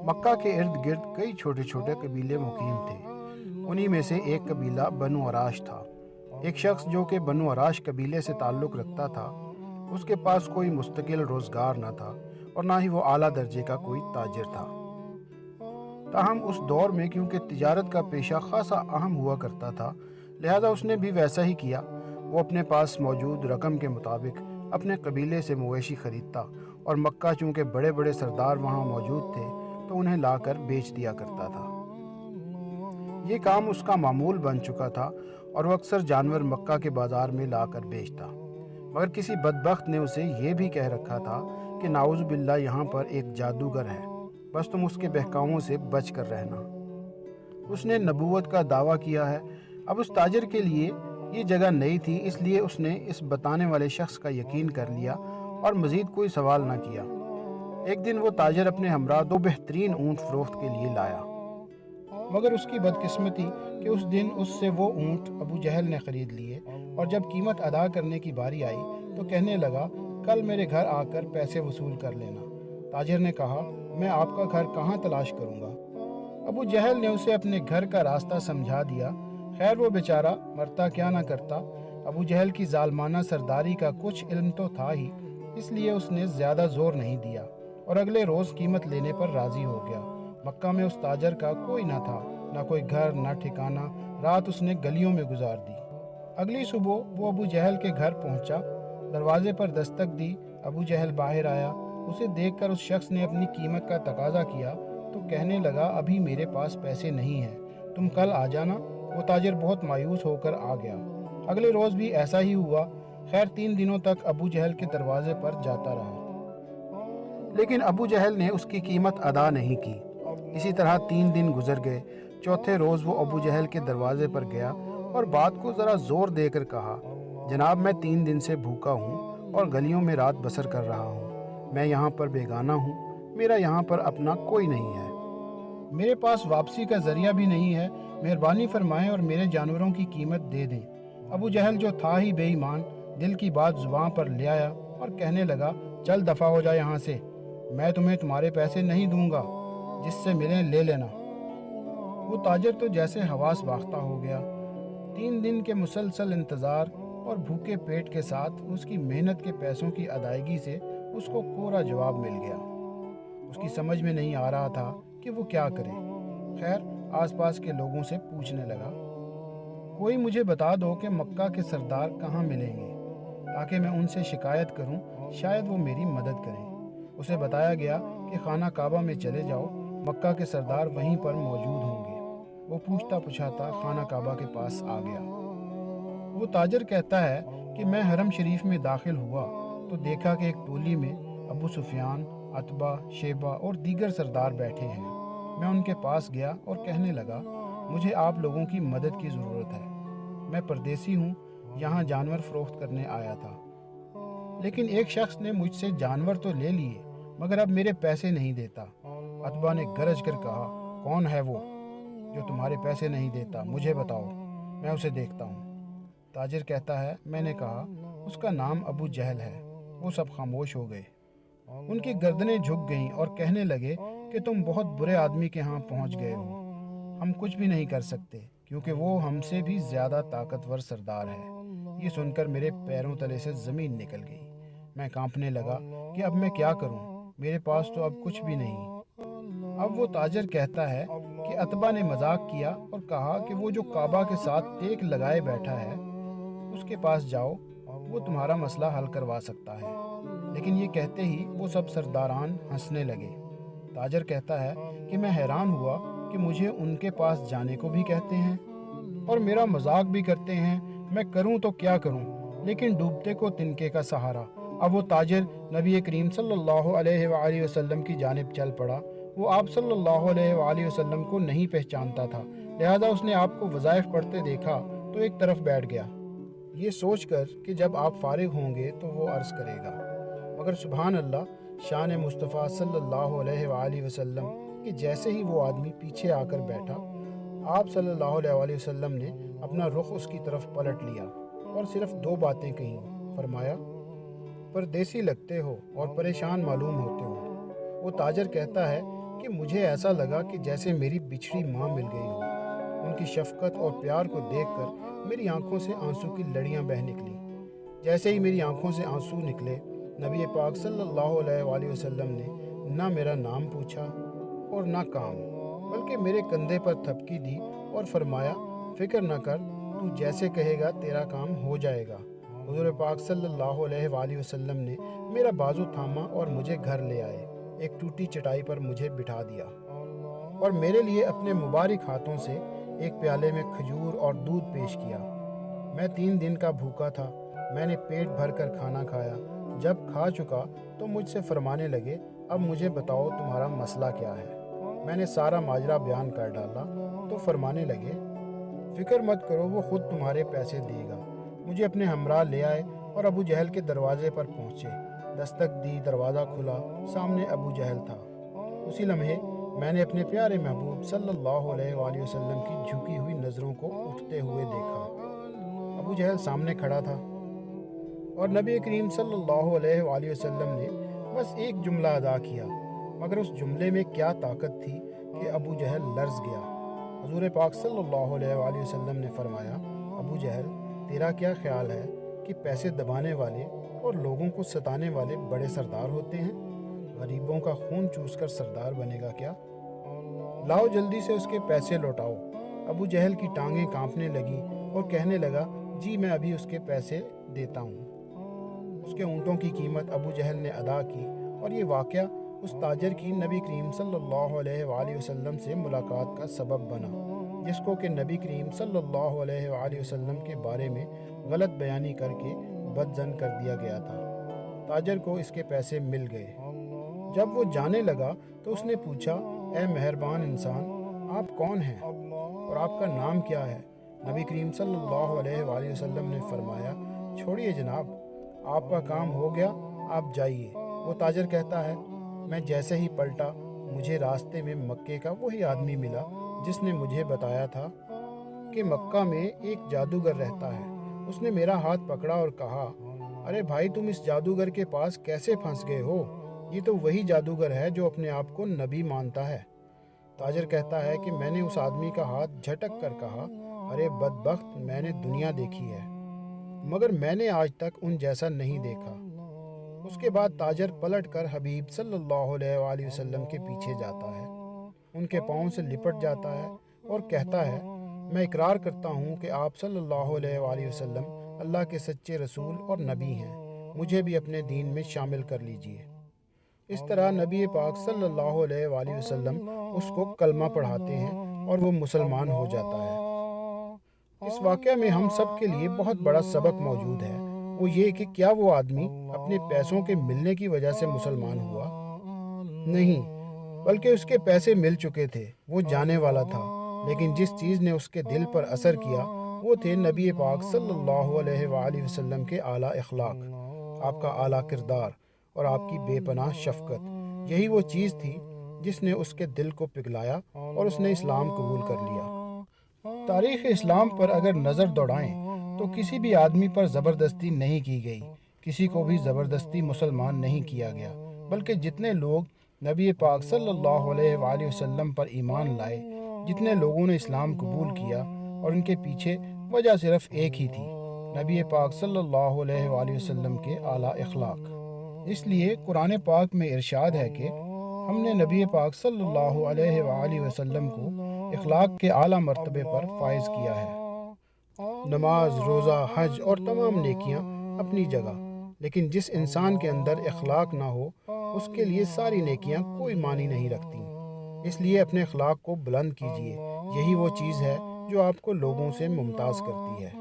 مکہ کے ارد گرد کئی چھوٹے چھوٹے قبیلے مقیم تھے۔ انہی میں سے ایک قبیلہ بنو عراش تھا۔ ایک شخص جو کہ بنو عراش قبیلے سے تعلق رکھتا تھا، اس کے پاس کوئی مستقل روزگار نہ تھا اور نہ ہی وہ اعلیٰ درجے کا کوئی تاجر تھا۔ تاہم اس دور میں کیونکہ تجارت کا پیشہ خاصا اہم ہوا کرتا تھا، لہذا اس نے بھی ویسا ہی کیا۔ وہ اپنے پاس موجود رقم کے مطابق اپنے قبیلے سے مویشی خریدتا اور مکہ چونکہ بڑے بڑے سردار وہاں موجود تھے تو انہیں لا کر بیچ دیا کرتا تھا۔ یہ کام اس کا معمول بن چکا تھا اور وہ اکثر جانور مکہ کے بازار میں لا کر بیچتا، مگر کسی بدبخت نے اسے یہ بھی کہہ رکھا تھا کہ نعوذ باللہ یہاں پر ایک جادوگر ہے، بس تم اس کے بہکاووں سے بچ کر رہنا۔ اس نے نبوت کا دعویٰ کیا ہے۔ اب اس تاجر کے لیے یہ جگہ نئی تھی، اس لیے اس نے اس بتانے والے شخص کا یقین کر لیا اور مزید کوئی سوال نہ کیا۔ ایک دن وہ تاجر اپنے ہمراہ 2 بہترین اونٹ فروخت کے لیے لایا، مگر اس کی بدقسمتی کہ اس دن اس سے وہ اونٹ ابو جہل نے خرید لیے، اور جب قیمت ادا کرنے کی باری آئی تو کہنے لگا کل میرے گھر آ کر پیسے وصول کر لینا۔ تاجر نے کہا میں آپ کا گھر کہاں تلاش کروں گا؟ ابو جہل نے اسے اپنے گھر کا راستہ سمجھا دیا۔ خیر وہ بیچارہ مرتا کیا نہ کرتا، ابو جہل کی ظالمانہ سرداری کا کچھ علم تو تھا ہی، اس لیے اس نے زیادہ زور نہیں دیا اور اگلے روز قیمت لینے پر راضی ہو گیا۔ مکہ میں اس تاجر کا کوئی نہ تھا، نہ کوئی گھر نہ ٹھکانہ، رات اس نے گلیوں میں گزار دی۔ اگلی صبح وہ ابو جہل کے گھر پہنچا، دروازے پر دستک دی۔ ابو جہل باہر آیا، اسے دیکھ کر اس شخص نے اپنی قیمت کا تقاضا کیا تو کہنے لگا ابھی میرے پاس پیسے نہیں ہیں، تم کل آ جانا۔ وہ تاجر بہت مایوس ہو کر آ گیا۔ اگلے روز بھی ایسا ہی ہوا۔ خیر 3 دنوں تک ابو جہل کے دروازے پر جاتا رہا، لیکن ابو جہل نے اس کی قیمت ادا نہیں کی۔ اسی طرح 3 دن گزر گئے۔ چوتھے روز وہ ابو جہل کے دروازے پر گیا اور بات کو ذرا زور دے کر کہا جناب میں 3 دن سے بھوکا ہوں اور گلیوں میں رات بسر کر رہا ہوں، میں یہاں پر بیگانہ ہوں، میرا یہاں پر اپنا کوئی نہیں ہے، میرے پاس واپسی کا ذریعہ بھی نہیں ہے، مہربانی فرمائیں اور میرے جانوروں کی قیمت دے دیں۔ ابو جہل جو تھا ہی بے ایمان، دل کی بات زباں پر لے آیا اور کہنے لگا چل دفع ہو جا یہاں سے، میں تمہیں تمہارے پیسے نہیں دوں گا، جس سے ملیں لے لینا۔ وہ تاجر تو جیسے حواس باختہ ہو گیا۔ 3 دن کے مسلسل انتظار اور بھوکے پیٹ کے ساتھ اس کی محنت کے پیسوں کی ادائیگی سے اس کو کوڑا جواب مل گیا۔ اس کی سمجھ میں نہیں آ رہا تھا کہ وہ کیا کرے۔ خیر آس پاس کے لوگوں سے پوچھنے لگا کوئی مجھے بتا دو کہ مکہ کے سردار کہاں ملیں گے تاکہ میں ان سے شکایت کروں، شاید وہ میری مدد کریں۔ اسے بتایا گیا کہ خانہ کعبہ میں چلے جاؤ، مکہ کے سردار وہیں پر موجود ہوں گے۔ وہ پوچھتا پچھاتا خانہ کعبہ کے پاس آ گیا۔ وہ تاجر کہتا ہے کہ میں حرم شریف میں داخل ہوا تو دیکھا کہ ایک ٹولی میں ابو سفیان، عتبہ، شیبہ اور دیگر سردار بیٹھے ہیں۔ میں ان کے پاس گیا اور کہنے لگا مجھے آپ لوگوں کی مدد کی ضرورت ہے، میں پردیسی ہوں، یہاں جانور فروخت کرنے آیا تھا، لیکن ایک شخص نے مجھ سے جانور تو لے لیے مگر اب میرے پیسے نہیں دیتا۔ عتبہ نے گرج کر کہا کون ہے وہ جو تمہارے پیسے نہیں دیتا؟ مجھے بتاؤ، میں اسے دیکھتا ہوں۔ تاجر کہتا ہے میں نے کہا اس کا نام ابو جہل ہے۔ وہ سب خاموش ہو گئے، ان کی گردنیں جھک گئیں اور کہنے لگے کہ تم بہت برے آدمی کے ہاں پہنچ گئے ہو، ہم کچھ بھی نہیں کر سکتے کیونکہ وہ ہم سے بھی زیادہ طاقتور سردار ہے۔ یہ سن کر میرے پیروں تلے سے زمین نکل گئی، میں کانپنے لگا کہ اب میں کیا کروں، میرے پاس تو اب کچھ بھی نہیں۔ اب وہ تاجر کہتا ہے کہ عتبہ نے مذاق کیا اور کہا کہ وہ جو کعبہ کے ساتھ ٹیک لگائے بیٹھا ہے اس کے پاس جاؤ، وہ تمہارا مسئلہ حل کروا سکتا ہے۔ لیکن یہ کہتے ہی وہ سب سرداران ہنسنے لگے۔ تاجر کہتا ہے کہ میں حیران ہوا کہ مجھے ان کے پاس جانے کو بھی کہتے ہیں اور میرا مذاق بھی کرتے ہیں، میں کروں تو کیا کروں، لیکن ڈوبتے کو تنکے کا سہارا۔ اب وہ تاجر نبی کریم صلی اللہ علیہ وآلہ وسلم کی جانب چل پڑا۔ وہ آپ صلی اللہ علیہ وآلہ وسلم کو نہیں پہچانتا تھا، لہذا اس نے آپ کو وظائف پڑھتے دیکھا تو ایک طرف بیٹھ گیا، یہ سوچ کر کہ جب آپ فارغ ہوں گے تو وہ عرض کرے گا۔ مگر سبحان اللہ، شان مصطفیٰ صلی اللہ علیہ وآلہ وسلم کہ جیسے ہی وہ آدمی پیچھے آ کر بیٹھا، آپ صلی اللہ علیہ وآلہ وسلم نے اپنا رخ اس کی طرف پلٹ لیا اور صرف 2 باتیں کہیں۔ فرمایا پردیسی لگتے ہو اور پریشان معلوم ہوتے ہو۔ وہ تاجر کہتا ہے کہ کہ مجھے ایسا لگا کہ جیسے میری بچھڑی ماں مل گئی ہو۔ ان کی شفقت اور پیار کو دیکھ کر میری آنکھوں سے آنسو کی لڑیاں بہہ نکلیں۔ جیسے ہی میری آنکھوں سے آنسو نکلے، نبی پاک صلی اللہ علیہ وآلہ وسلم نے نہ میرا نام پوچھا اور نہ کام، بلکہ میرے کندھے پر تھپکی دی اور فرمایا، فکر نہ کر، تو جیسے کہے گا تیرا کام ہو جائے گا۔ حضور پاک صلی اللہ علیہ وآلہ وسلم نے میرا بازو تھاما اور مجھے گھر لے آئے، ایک ٹوٹی چٹائی پر مجھے بٹھا دیا اور میرے لیے اپنے مبارک ہاتھوں سے ایک پیالے میں کھجور اور دودھ پیش کیا۔ میں 3 دن کا بھوکا تھا۔ میں نے پیٹ بھر کر کھانا کھایا۔ جب کھا چکا تو مجھ سے فرمانے لگے، اب مجھے بتاؤ تمہارا مسئلہ کیا ہے۔ میں نے سارا ماجرا بیان کر ڈالا تو فرمانے لگے، فکر مت کرو، وہ خود تمہارے پیسے دے گا۔ مجھے اپنے ہمراہ لے آئے اور ابو جہل کے دروازے پر پہنچے۔ دستک دی، دروازہ کھلا، سامنے ابو جہل تھا۔ اسی لمحے میں نے اپنے پیارے محبوب صلی اللہ علیہ وآلہ وسلم کی جھکی ہوئی نظروں کو اٹھتے ہوئے دیکھا۔ ابو جہل سامنے کھڑا تھا اور نبی کریم صلی اللہ علیہ وآلہ وسلم نے بس ایک جملہ ادا کیا، مگر اس جملے میں کیا طاقت تھی کہ ابو جہل لرز گیا۔ حضور پاک صلی اللہ علیہ وآلہ وسلم نے فرمایا، ابو جہل، تیرا کیا خیال ہے کہ پیسے دبانے والے اور لوگوں کو ستانے والے بڑے سردار ہوتے ہیں؟ غریبوں کا خون چوس کر سردار بنے گا کیا؟ لاؤ جلدی سے اس کے پیسے لوٹاؤ۔ ابو جہل کی ٹانگیں کانپنے لگی اور کہنے لگا، جی میں ابھی اس کے پیسے دیتا ہوں۔ اس کے اونٹوں کی قیمت ابو جہل نے ادا کی اور یہ واقعہ اس تاجر کی نبی کریم صلی اللہ علیہ وآلہ وسلم سے ملاقات کا سبب بنا، جس کو کہ نبی کریم صلی اللہ علیہ وآلہ وسلم کے بارے میں غلط بیانی کر کے بدظن کر دیا گیا تھا۔ تاجر کو اس کے پیسے مل گئے۔ جب وہ جانے لگا تو اس نے پوچھا، اے مہربان انسان، آپ کون ہیں اور آپ کا نام کیا ہے؟ نبی کریم صلی اللہ علیہ وآلہ وسلم نے فرمایا، چھوڑیے جناب، آپ کا کام ہو گیا، آپ جائیے۔ وہ تاجر کہتا ہے، میں جیسے ہی پلٹا مجھے راستے میں مکے کا وہی آدمی ملا جس نے مجھے بتایا تھا کہ مکہ میں ایک جادوگر رہتا ہے۔ اس نے میرا ہاتھ پکڑا اور کہا، ارے بھائی، تم اس جادوگر کے پاس کیسے پھنس گئے ہو؟ یہ تو وہی جادوگر ہے جو اپنے آپ کو نبی مانتا ہے۔ تاجر کہتا ہے کہ میں نے اس آدمی کا ہاتھ جھٹک کر کہا، ارے بدبخت، میں نے دنیا دیکھی ہے مگر میں نے آج تک ان جیسا نہیں دیکھا۔ اس کے بعد تاجر پلٹ کر حبیب صلی اللہ علیہ وآلہ وسلم کے پیچھے جاتا ہے، ان کے پاؤں سے لپٹ جاتا ہے اور کہتا ہے، میں اقرار کرتا ہوں کہ آپ صلی اللہ علیہ وآلہ وسلم اللہ کے سچے رسول اور نبی ہیں، مجھے بھی اپنے دین میں شامل کر لیجئے۔ اس طرح نبی پاک صلی اللہ علیہ وآلہ وسلم اس کو کلمہ پڑھاتے ہیں اور وہ مسلمان ہو جاتا ہے۔ اس واقعہ میں ہم سب کے لیے بہت بڑا سبق موجود ہے، وہ یہ کہ کیا وہ آدمی اپنے پیسوں کے ملنے کی وجہ سے مسلمان ہوا؟ نہیں، بلکہ اس کے پیسے مل چکے تھے، وہ جانے والا تھا، لیکن جس چیز نے اس کے دل پر اثر کیا وہ تھے نبی پاک صلی اللہ علیہ وآلہ وسلم کے اعلیٰ اخلاق، آپ کا اعلیٰ کردار اور آپ کی بے پناہ شفقت۔ یہی وہ چیز تھی جس نے اس کے دل کو پگھلایا اور اس نے اسلام قبول کر لیا۔ تاریخ اسلام پر اگر نظر دوڑائیں تو کسی بھی آدمی پر زبردستی نہیں کی گئی، کسی کو بھی زبردستی مسلمان نہیں کیا گیا، بلکہ جتنے لوگ نبی پاک صلی اللہ علیہ وآلہ وسلم پر ایمان لائے، جتنے لوگوں نے اسلام قبول کیا، اور ان کے پیچھے وجہ صرف ایک ہی تھی، نبی پاک صلی اللہ علیہ وآلہ وسلم کے اعلیٰ اخلاق۔ اس لیے قرآن پاک میں ارشاد ہے کہ ہم نے نبی پاک صلی اللہ علیہ وآلہ وسلم کو اخلاق کے اعلیٰ مرتبے پر فائز کیا ہے۔ نماز، روزہ، حج اور تمام نیکیاں اپنی جگہ، لیکن جس انسان کے اندر اخلاق نہ ہو اس کے لیے ساری نیکیاں کوئی معنی نہیں رکھتی۔ اس لیے اپنے اخلاق کو بلند کیجیے، یہی وہ چیز ہے جو آپ کو لوگوں سے ممتاز کرتی ہے۔